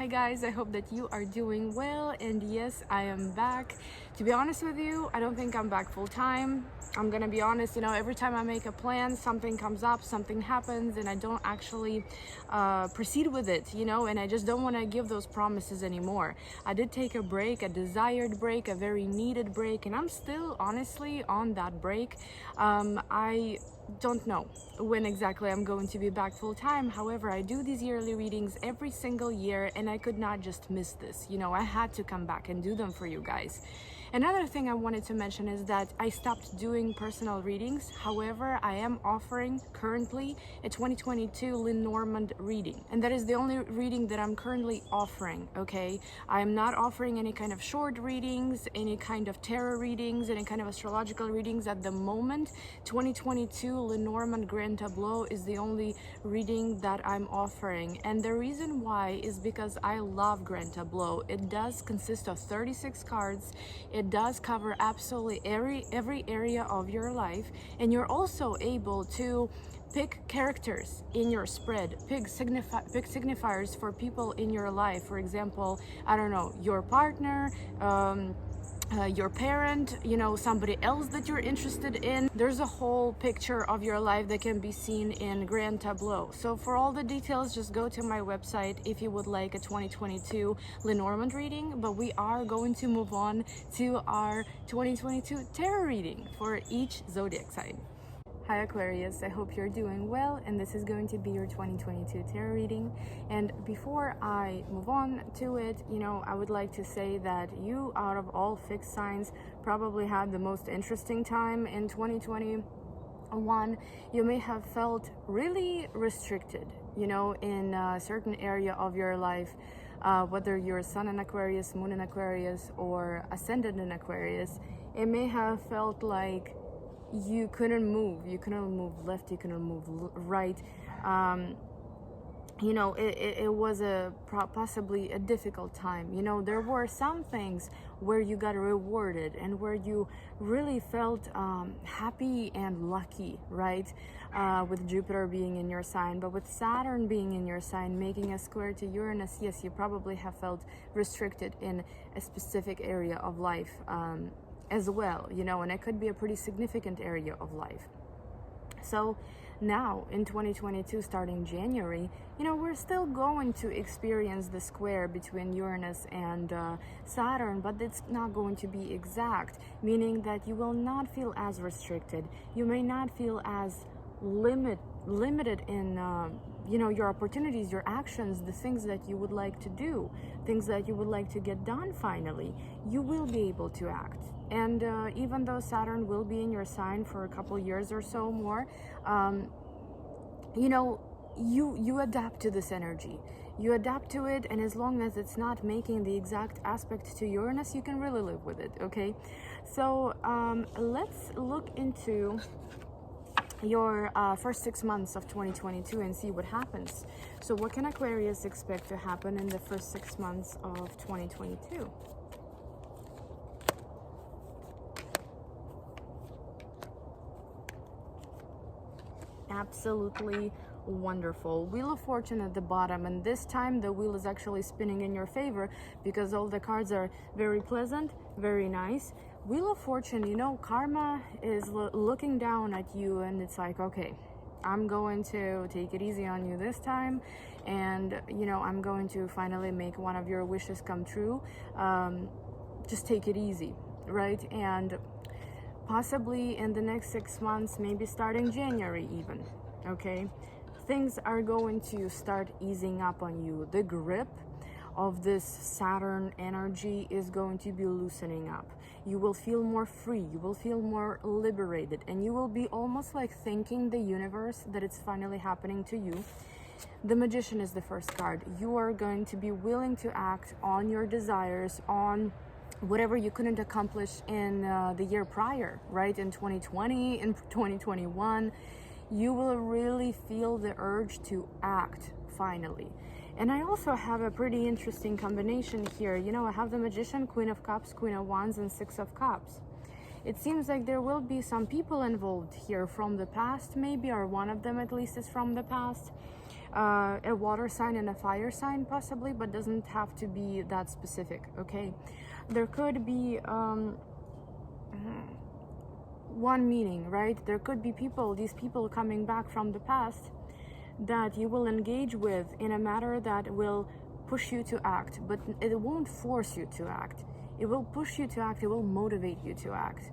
Hi guys, I hope that you are doing well, and yes, I am back. To be honest with you, I don't think I'm back full time. I'm gonna be honest, every time I make a plan, something comes up, something happens, and I don't actually proceed with it, and I just don't want to give those promises anymore. I did take a break, a desired break, a very needed break, and I'm still honestly on that break. I don't know when exactly I'm going to be back full time. However, I do these yearly readings every single year, and I could not just miss this. I had to come back and do them for you guys. Another thing I wanted to mention is that I stopped doing personal readings. However, I am offering currently a 2022 Lenormand reading, and that is the only reading that I'm currently offering. Okay, I am not offering any kind of short readings, any kind of tarot readings, any kind of astrological readings at the moment. 2022 Lenormand Grand Tableau is the only reading that I'm offering, and the reason why is because I love Grand Tableau. It does consist of 36 cards. It does cover absolutely every area of your life, and you're also able to pick characters in your spread, pick signifiers for people in your life. For example, I don't know, your partner, your parent, somebody else that you're interested in. There's a whole picture of your life that can be seen in Grand Tableau. So for all the details, just go to my website if you would like a 2022 Lenormand reading. But we are going to move on to our 2022 tarot reading for each zodiac sign. Hi Aquarius, I hope you're doing well, and this is going to be your 2022 tarot reading. And before I move on to it, I would like to say that you, out of all fixed signs, probably had the most interesting time in 2021. You may have felt really restricted, in a certain area of your life, whether you're Sun in Aquarius, Moon in Aquarius, or Ascendant in Aquarius. It may have felt like you couldn't move left, you couldn't move right. It was possibly a difficult time. There were some things where you got rewarded and where you really felt happy and lucky, right? With Jupiter being in your sign, but with Saturn being in your sign, making a square to Uranus, yes, you probably have felt restricted in a specific area of life, as well, and it could be a pretty significant area of life. So now in 2022, starting January, we're still going to experience the square between Uranus and Saturn, but it's not going to be exact, meaning that you will not feel as restricted. You may not feel as limited in your opportunities, your actions, the things that you would like to do, things that you would like to get done. Finally, you will be able to act. And even though Saturn will be in your sign for a couple years or so more, you adapt to this energy. You adapt to it, and as long as it's not making the exact aspect to Uranus, you can really live with it, okay? So let's look into your first 6 months of 2022 and see what happens. So what can Aquarius expect to happen in the first 6 months of 2022? Absolutely wonderful. Wheel of Fortune at the bottom, and this time the wheel is actually spinning in your favor because all the cards are very pleasant, very nice. Wheel of Fortune, karma is looking down at you, and it's like, okay, I'm going to take it easy on you this time, and I'm going to finally make one of your wishes come true. Just take it easy, right? And possibly in the next 6 months, maybe starting January even, okay, things are going to start easing up on you. The grip of this Saturn energy is going to be loosening up. You will feel more free, you will feel more liberated, and you will be almost like thanking the universe that it's finally happening to you. The Magician is the first card. You are going to be willing to act on your desires, on whatever you couldn't accomplish in the year prior, right? In 2020, in 2021, you will really feel the urge to act finally. And I also have a pretty interesting combination here. I have the Magician, Queen of Cups, Queen of Wands, and Six of Cups. It seems like there will be some people involved here from the past, maybe, or one of them at least is from the past. a water sign and a fire sign possibly, but doesn't have to be that specific, okay? There could be one meaning, right? There could be these people coming back from the past that you will engage with in a matter that will push you to act, but it won't force you to act. It will push you to act, it will motivate you to act.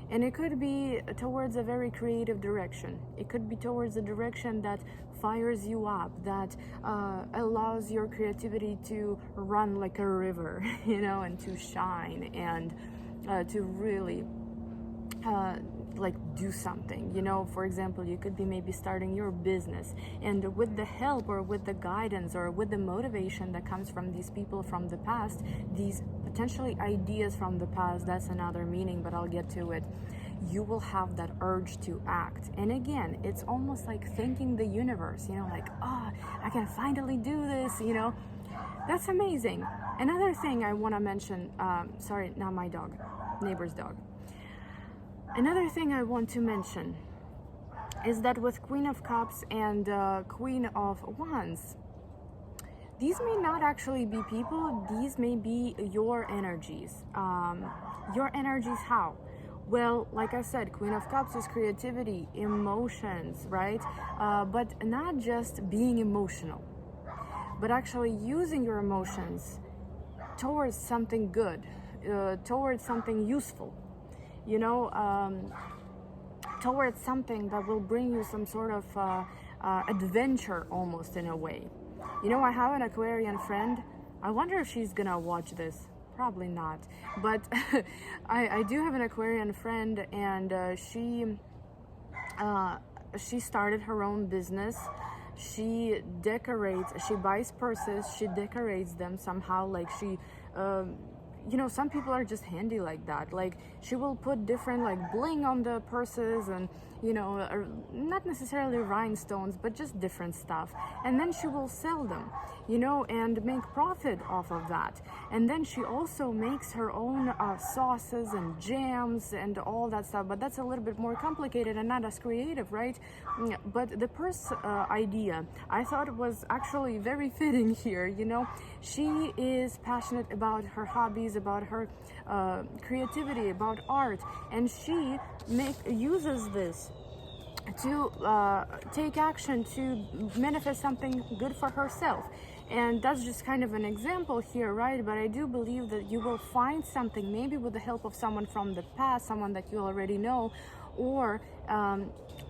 And it could be towards a very creative direction. It could be towards a direction that fires you up, that allows your creativity to run like a river, you know, and to shine, and to really like do something, you know. For example, you could be maybe starting your business, and with the help or with the guidance or with the motivation that comes from these people from the past, these potentially ideas from the past, that's another meaning, but I'll get to it. You will have that urge to act. And again, it's almost like thanking the universe, you know, like, oh, I can finally do this, you know. That's amazing. Another thing I want to mention, sorry, not my dog, neighbor's dog. Another thing I want to mention is that with Queen of Cups and Queen of Wands, these may not actually be people, these may be your energies. Your energies how? Well, like I said, Queen of Cups is creativity, emotions, right? But not just being emotional, but actually using your emotions towards something good, towards something useful, you know, towards something that will bring you some sort of adventure almost in a way. You know, I have an Aquarian friend. I wonder if she's gonna watch this. Probably not. But I do have an Aquarian friend, and she started her own business. She decorates, she buys purses, she decorates them somehow, like she you know, some people are just handy like that. Like, she will put different like bling on the purses, and you know, not necessarily rhinestones, but just different stuff, and then she will sell them, you know, and make profit off of that. And then she also makes her own sauces and jams and all that stuff, but that's a little bit more complicated and not as creative, right? But the purse idea, I thought it was actually very fitting here. You know, she is passionate about her hobbies, about her creativity, about art, and she uses this to take action to manifest something good for herself. And that's just kind of an example here, right? But I do believe that you will find something, maybe with the help of someone from the past, someone that you already know, or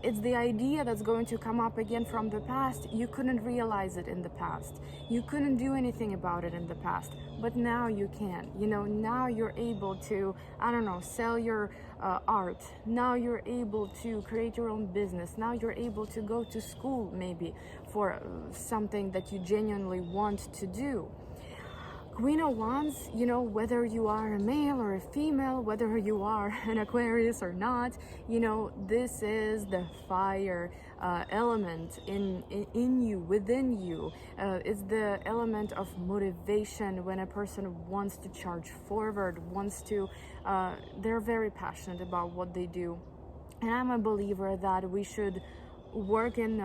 it's the idea that's going to come up again from the past. You couldn't realize it in the past. You couldn't do anything about it in the past, but now you can. You know, now you're able to, I don't know, sell your art. Now you're able to create your own business. Now you're able to go to school maybe for something that you genuinely want to do. Queen of Wands, you know, whether you are a male or a female, whether you are an Aquarius or not, you know, this is the fire element in you, within you. It's the element of motivation when a person wants to charge forward, wants to, they're very passionate about what they do. And I'm a believer that we should work in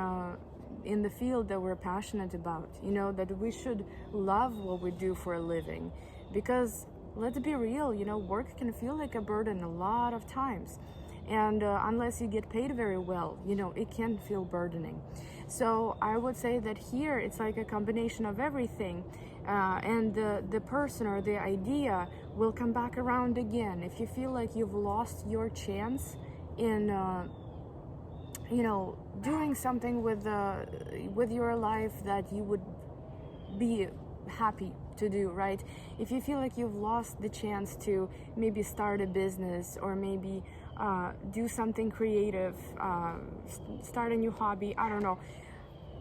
the field that we're passionate about, you know, that we should love what we do for a living. Because let's be real, you know, work can feel like a burden a lot of times, and unless you get paid very well, you know, it can feel burdening. So I would say that here it's like a combination of everything, and the person or the idea will come back around again. If you feel like you've lost your chance in you know, doing something with your life that you would be happy to do, right? If you feel like you've lost the chance to maybe start a business, or maybe do something creative, start a new hobby, I don't know.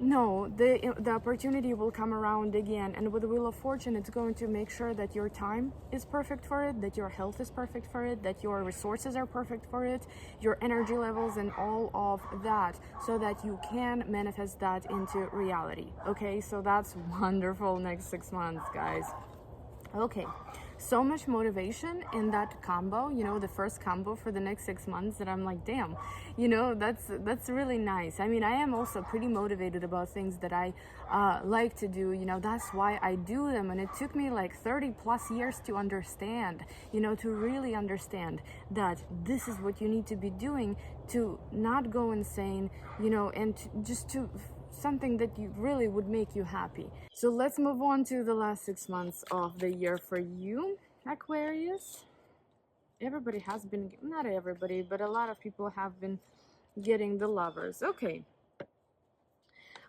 No, the opportunity will come around again, and with the Wheel of Fortune, it's going to make sure that your time is perfect for it, that your health is perfect for it, that your resources are perfect for it, your energy levels and all of that, so that you can manifest that into reality. Okay, so that's wonderful next 6 months, guys. Okay, so much motivation in that combo, you know, the first combo for the next 6 months, that I'm like, damn, you know, that's really nice. I mean, I am also pretty motivated about things that I like to do, you know, that's why I do them. And it took me like 30 plus years to understand, you know, to really understand that this is what you need to be doing to not go insane, you know, and just to something that you really would make you happy. So let's move on to the last 6 months of the year for you, Aquarius. Everybody has been, not everybody, but a lot of people have been getting the Lovers. Okay,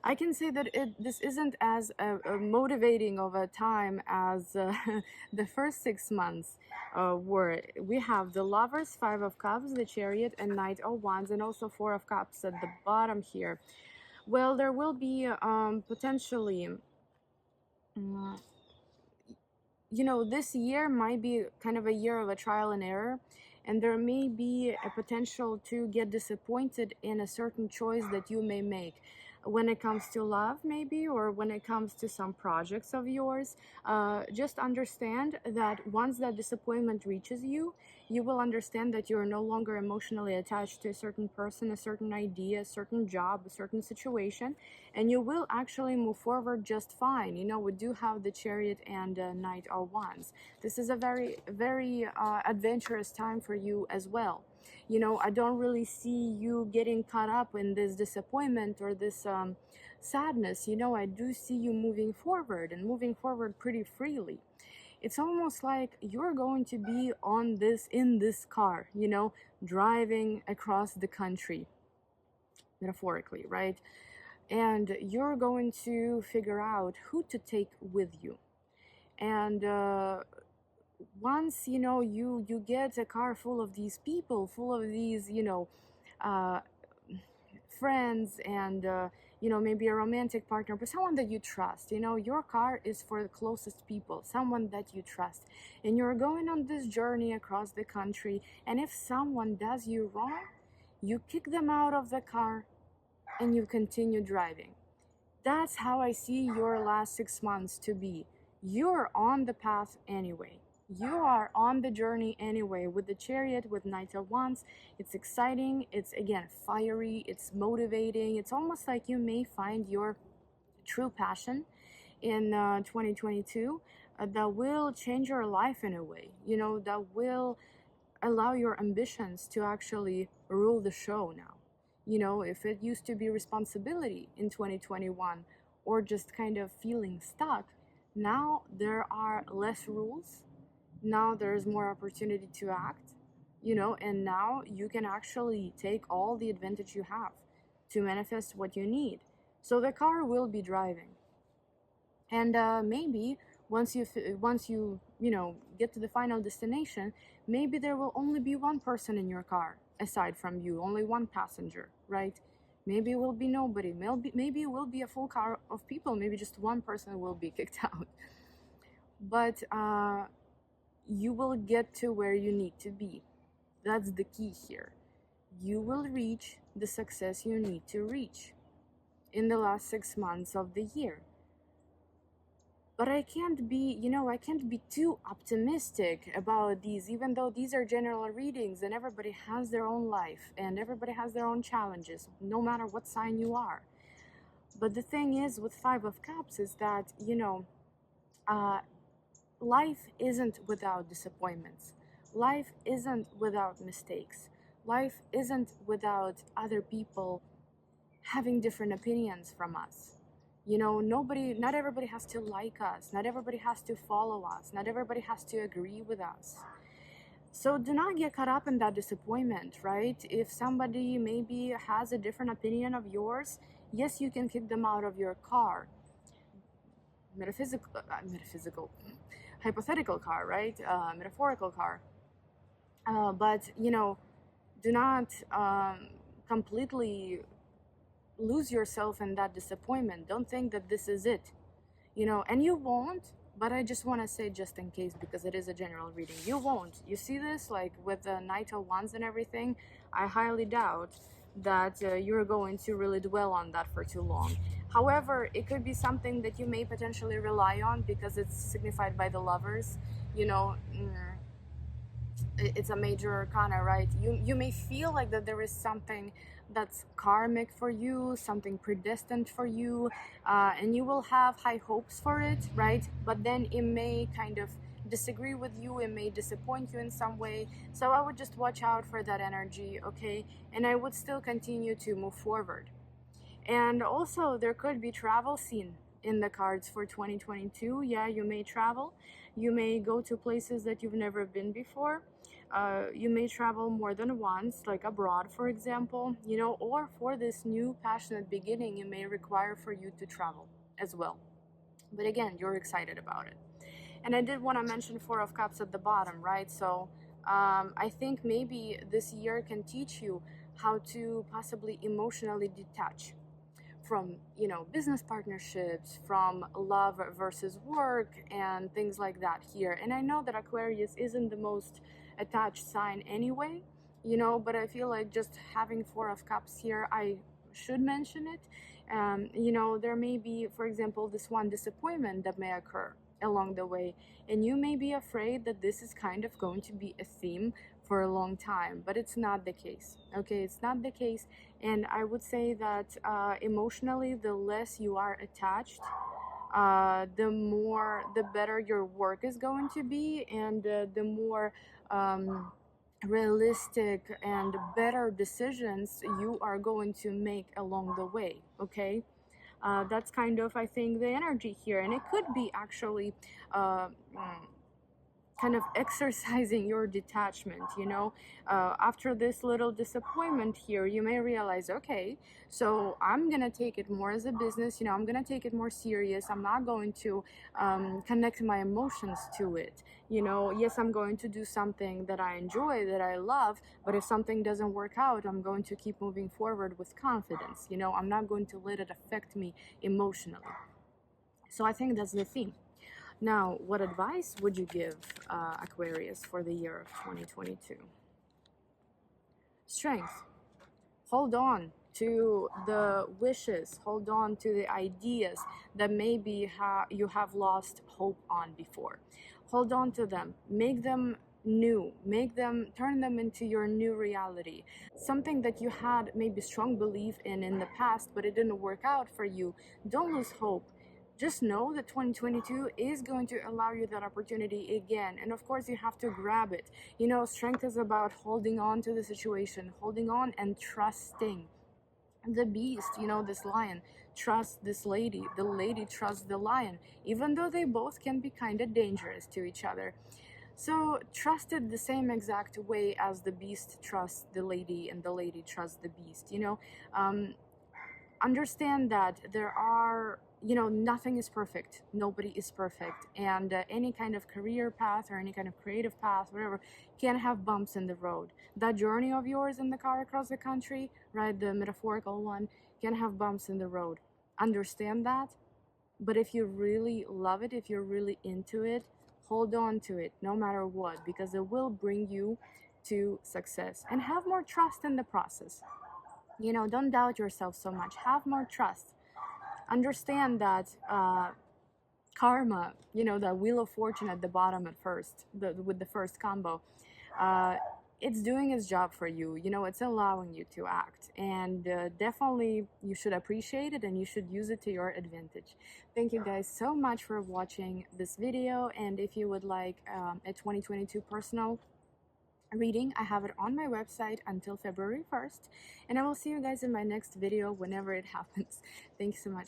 I can say that this isn't as motivating of a time as the first 6 months were. We have the Lovers, Five of Cups, the Chariot, and Knight of Wands, and also Four of Cups at the bottom here. Well, there will be potentially, you know, this year might be kind of a year of a trial and error, and there may be a potential to get disappointed in a certain choice that you may make when it comes to love, maybe, or when it comes to some projects of yours. Just understand that once that disappointment reaches you, you will understand that you're no longer emotionally attached to a certain person, a certain idea, a certain job, a certain situation, and you will actually move forward just fine. You know, we do have the Chariot and Knight of Wands. This is a very, very adventurous time for you as well. You know, I don't really see you getting caught up in this disappointment or this sadness. You know, I do see you moving forward, and moving forward pretty freely. It's almost like you're going to be in this car, you know, driving across the country, metaphorically, right? And you're going to figure out who to take with you. And once, you know, you get a car full of these people, full of these, you know, friends, and you know, maybe a romantic partner, but someone that you trust. You know, your car is for the closest people, someone that you trust, and you're going on this journey across the country. And if someone does you wrong, you kick them out of the car and you continue driving. That's how I see your last 6 months to be. You're on the path anyway. You are on the journey anyway. With the Chariot, with Knight of Wands, it's exciting, it's again fiery, it's motivating. It's almost like you may find your true passion in 2022 that will change your life in a way, you know, that will allow your ambitions to actually rule the show now. You know, if it used to be responsibility in 2021 or just kind of feeling stuck, now there are less rules. Now there's more opportunity to act, you know, and now you can actually take all the advantage you have to manifest what you need. So the car will be driving. And maybe once you know, get to the final destination, maybe there will only be one person in your car aside from you, only one passenger, right? Maybe it will be nobody. Maybe it will be a full car of people. Maybe just one person will be kicked out. But you will get to where you need to be. That's the key here. You will reach the success you need to reach in the last 6 months of the year. But I can't be, you know, I can't be too optimistic about these, even though these are general readings and everybody has their own life and everybody has their own challenges, no matter what sign you are. But the thing is with Five of Cups is that, you know, life isn't without disappointments. Life isn't without mistakes. Life isn't without other people having different opinions from us. You know, not everybody has to like us. Not everybody has to follow us. Not everybody has to agree with us. So do not get caught up in that disappointment, right? If somebody maybe has a different opinion of yours, yes, you can kick them out of your car. Hypothetical car, right? Metaphorical car. But, you know, do not completely lose yourself in that disappointment. Don't think that this is it, you know, and you won't. But I just want to say, just in case, because it is a general reading, you won't. You see this, like with the Knight of Wands and everything, I highly doubt that you're going to really dwell on that for too long. However, it could be something that you may potentially rely on because it's signified by the Lovers. You know, it's a major arcana, right? You may feel like that there is something that's karmic for you, something predestined for you, and you will have high hopes for it, right? But then it may kind of disagree with you, it may disappoint you in some way. So I would just watch out for that energy, okay? And I would still continue to move forward. And also, there could be travel scene in the cards for 2022. Yeah, you may travel. You may go to places that you've never been before. You may travel more than once, like abroad, for example, you know, or for this new passionate beginning, it may require for you to travel as well. But again, you're excited about it. And I did want to mention Four of Cups at the bottom, right? So I think maybe this year can teach you how to possibly emotionally detach from, you know, business partnerships, from love versus work and things like that here. And I know that Aquarius isn't the most attached sign anyway, you know, but I feel like just having Four of Cups here, I should mention it. You know, there may be, for example, this one disappointment that may occur along the way, and you may be afraid that this is kind of going to be a theme for a long time, but it's not the case. Okay, it's not the case. And I would say that emotionally, the less you are attached, the better your work is going to be, and the more realistic and better decisions you are going to make along the way. Okay, that's kind of, I think, the energy here. And it could be actually kind of exercising your detachment, you know. After this little disappointment here, you may realize, okay, so I'm gonna take it more as a business, you know, I'm gonna take it more serious. I'm not going to connect my emotions to it, you know. Yes, I'm going to do something that I enjoy, that I love, but if something doesn't work out, I'm going to keep moving forward with confidence, you know. I'm not going to let it affect me emotionally. So I think that's the theme. Now, what advice would you give Aquarius for the year of 2022? Strength. Hold on to the wishes, hold on to the ideas that maybe you have lost hope on before. Hold on to them, make them new, turn them into your new reality. Something that you had maybe strong belief in the past, but it didn't work out for you. Don't lose hope. Just know that 2022 is going to allow you that opportunity again. And of course, you have to grab it. You know, strength is about holding on to the situation, holding on and trusting. The beast, you know, this lion, trusts this lady. The lady trusts the lion, even though they both can be kind of dangerous to each other. So trust it the same exact way as the beast trusts the lady and the lady trusts the beast, you know. Understand that there are, you know, nothing is perfect, nobody is perfect, and any kind of career path or any kind of creative path, whatever, can have bumps in the road. That journey of yours in the car across the country, right, the metaphorical one, can have bumps in the road. Understand that. But if you really love it, if you're really into it, hold on to it no matter what, because it will bring you to success. And have more trust in the process. You know, don't doubt yourself so much. Have more trust. Understand that karma, you know, the wheel of fortune at the bottom at first, with the first combo, it's doing its job for you. You know, it's allowing you to act. And definitely you should appreciate it and you should use it to your advantage. Thank you guys so much for watching this video. And if you would like a 2022 personal reading, I have it on my website until February 1st, and I will see you guys in my next video whenever it happens. Thanks so much.